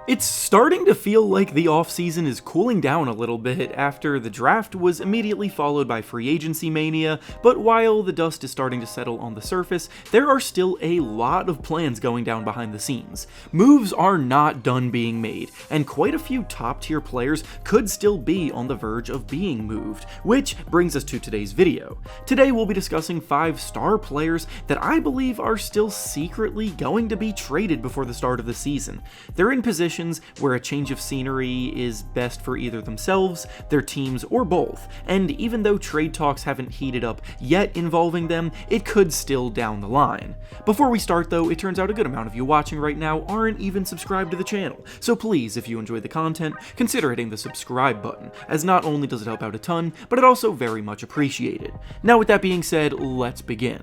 It's starting to feel like the offseason is cooling down a little bit after the draft was immediately followed by free agency mania, but while the dust is starting to settle on the surface, there are still a lot of plans going down behind the scenes. Moves are not done being made, and quite a few top-tier players could still be on the verge of being moved, which brings us to today's video. Today we'll be discussing 5 star players that I believe are still secretly going to be traded before the start of the season. They're in positions where a change of scenery is best for either themselves, their teams, or both, and even though trade talks haven't heated up yet involving them, it could still down the line. Before we start though, it turns out a good amount of you watching right now aren't even subscribed to the channel, so please, if you enjoy the content, consider hitting the subscribe button, as not only does it help out a ton, but it also very much appreciated. Now with that being said, let's begin.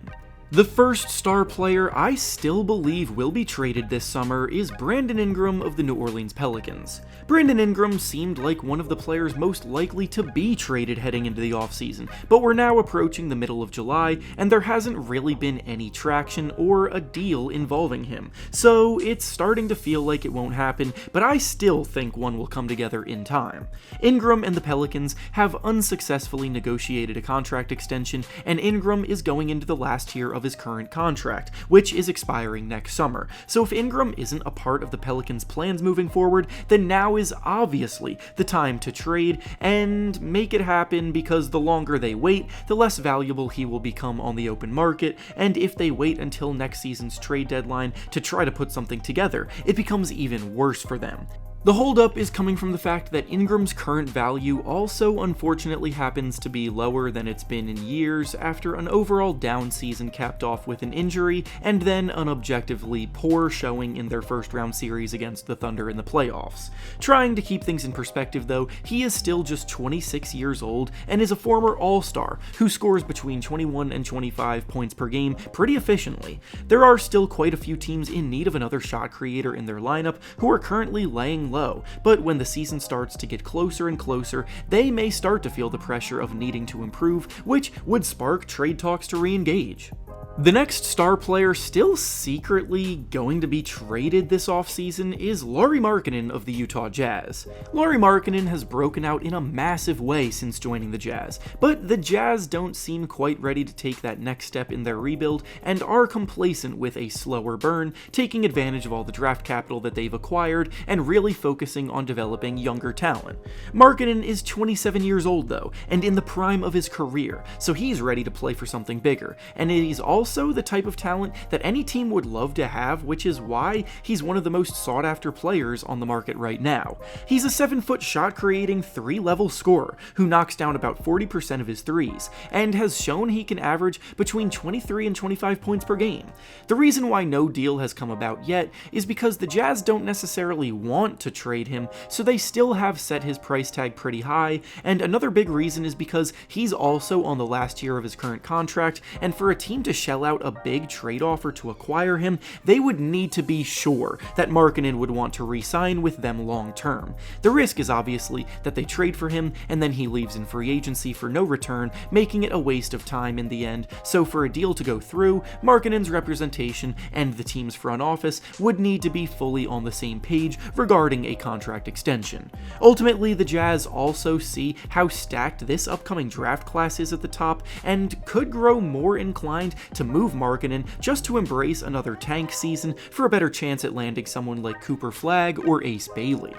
The first star player I still believe will be traded this summer is Brandon Ingram of the New Orleans Pelicans. Brandon Ingram seemed like one of the players most likely to be traded heading into the offseason, but we're now approaching the middle of July and there hasn't really been any traction or a deal involving him, so it's starting to feel like it won't happen, but I still think one will come together in time. Ingram and the Pelicans have unsuccessfully negotiated a contract extension, and Ingram is going into the last year of his current contract, which is expiring next summer. So if Ingram isn't a part of the Pelicans' plans moving forward, then now is obviously the time to trade and make it happen, because the longer they wait, the less valuable he will become on the open market, and if they wait until next season's trade deadline to try to put something together, it becomes even worse for them. The holdup is coming from the fact that Ingram's current value also unfortunately happens to be lower than it's been in years after an overall down season capped off with an injury and then an objectively poor showing in their first round series against the Thunder in the playoffs. Trying to keep things in perspective though, he is still just 26 years old and is a former All-Star who scores between 21 and 25 points per game pretty efficiently. There are still quite a few teams in need of another shot creator in their lineup who are currently laying low, but when the season starts to get closer and closer, they may start to feel the pressure of needing to improve, which would spark trade talks to re-engage. The next star player still secretly going to be traded this offseason is Lauri Markkanen of the Utah Jazz. Lauri Markkanen has broken out in a massive way since joining the Jazz, but the Jazz don't seem quite ready to take that next step in their rebuild and are complacent with a slower burn, taking advantage of all the draft capital that they've acquired and really focusing on developing younger talent. Markkanen is 27 years old though, and in the prime of his career, so he's ready to play for something bigger, and he's also the type of talent that any team would love to have, which is why he's one of the most sought after players on the market right now. He's a 7-foot shot creating 3-level scorer who knocks down about 40% of his threes and has shown he can average between 23 and 25 points per game. The reason why no deal has come about yet is because the Jazz don't necessarily want to trade him, so they still have set his price tag pretty high, and another big reason is because he's also on the last year of his current contract, and for a team to shell out a big trade offer to acquire him, they would need to be sure that Markkanen would want to re-sign with them long term. The risk is obviously that they trade for him and then he leaves in free agency for no return, making it a waste of time in the end, so for a deal to go through, Markkanen's representation and the team's front office would need to be fully on the same page regarding a contract extension. Ultimately, the Jazz also see how stacked this upcoming draft class is at the top and could grow more inclined to move Markkanen just to embrace another tank season for a better chance at landing someone like Cooper Flagg or Ace Bailey.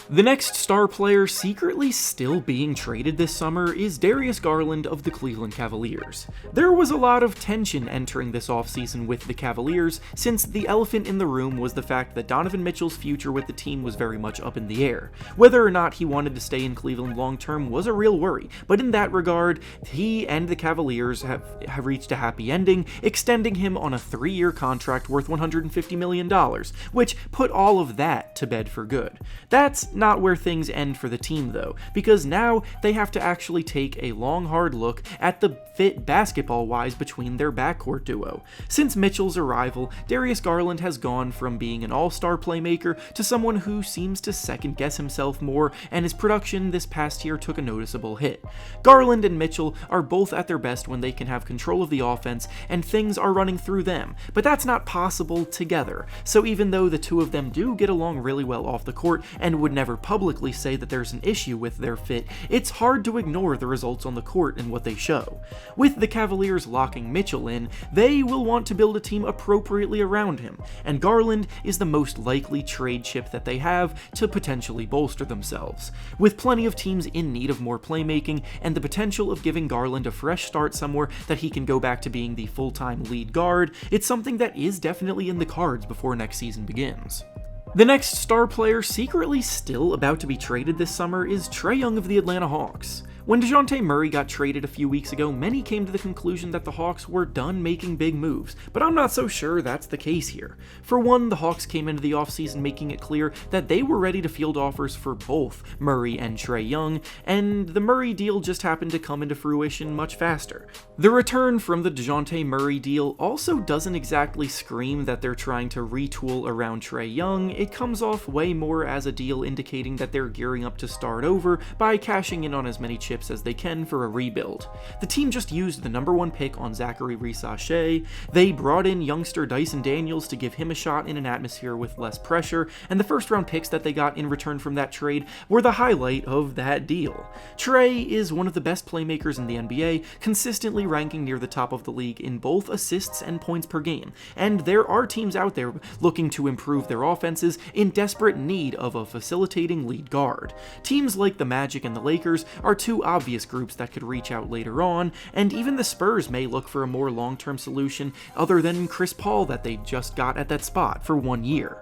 The next star player secretly still being traded this summer is Darius Garland of the Cleveland Cavaliers. There was a lot of tension entering this offseason with the Cavaliers, since the elephant in the room was the fact that Donovan Mitchell's future with the team was very much up in the air. Whether or not he wanted to stay in Cleveland long term was a real worry, but in that regard, he and the Cavaliers have reached a happy ending, extending him on a 3-year contract worth $150 million, which put all of that to bed for good. That's not where things end for the team though, because now they have to actually take a long hard look at the fit basketball-wise between their backcourt duo. Since Mitchell's arrival, Darius Garland has gone from being an all-star playmaker to someone who seems to second-guess himself more, and his production this past year took a noticeable hit. Garland and Mitchell are both at their best when they can have control of the offense and things are running through them, but that's not possible together. So even though the two of them do get along really well off the court and would never publicly say that there's an issue with their fit, it's hard to ignore the results on the court and what they show. With the Cavaliers locking Mitchell in, they will want to build a team appropriately around him, and Garland is the most likely trade chip that they have to potentially bolster themselves. With plenty of teams in need of more playmaking and the potential of giving Garland a fresh start somewhere that he can go back to being the full-time lead guard, it's something that is definitely in the cards before next season begins. The next star player secretly still about to be traded this summer is Trey Young of the Atlanta Hawks. When DeJounte Murray got traded a few weeks ago, many came to the conclusion that the Hawks were done making big moves, but I'm not so sure that's the case here. For one, the Hawks came into the offseason making it clear that they were ready to field offers for both Murray and Trey Young, and the Murray deal just happened to come into fruition much faster. The return from the DeJounte Murray deal also doesn't exactly scream that they're trying to retool around Trey Young. It comes off way more as a deal indicating that they're gearing up to start over by cashing in on as many chips as they can for a rebuild. The team just used the #1 pick on Zachary Reese-Shea, they brought in youngster Dyson Daniels to give him a shot in an atmosphere with less pressure, and the first-round picks that they got in return from that trade were the highlight of that deal. Trey is one of the best playmakers in the NBA, consistently ranking near the top of the league in both assists and points per game, and there are teams out there looking to improve their offenses in desperate need of a facilitating lead guard. Teams like the Magic and the Lakers are two obvious groups that could reach out later on, and even the Spurs may look for a more long-term solution other than Chris Paul that they just got at that spot for 1 year.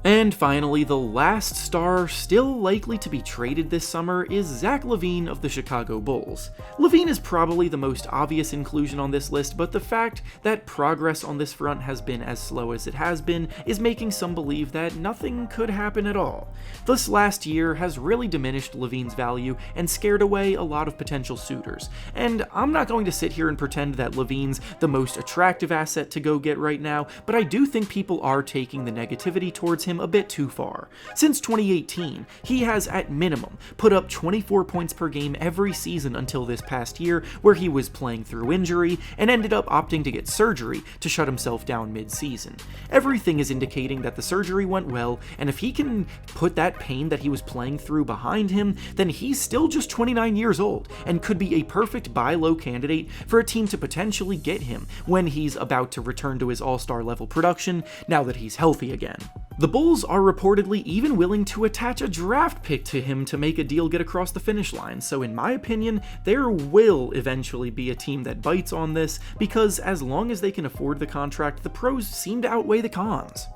And finally, the last star still likely to be traded this summer is Zach LaVine of the Chicago Bulls. LaVine is probably the most obvious inclusion on this list, but the fact that progress on this front has been as slow as it has been is making some believe that nothing could happen at all. This last year has really diminished LaVine's value and scared away a lot of potential suitors. And I'm not going to sit here and pretend that LaVine's the most attractive asset to go get right now, but I do think people are taking the negativity towards him a bit too far. Since 2018, he has at minimum put up 24 points per game every season until this past year, where he was playing through injury and ended up opting to get surgery to shut himself down mid-season. Everything is indicating that the surgery went well, and if he can put that pain that he was playing through behind him, then he's still just 29 years old and could be a perfect buy low candidate for a team to potentially get him when he's about to return to his all-star level production now that he's healthy again. The Bulls are reportedly even willing to attach a draft pick to him to make a deal get across the finish line, so in my opinion, there will eventually be a team that bites on this, because as long as they can afford the contract, the pros seem to outweigh the cons.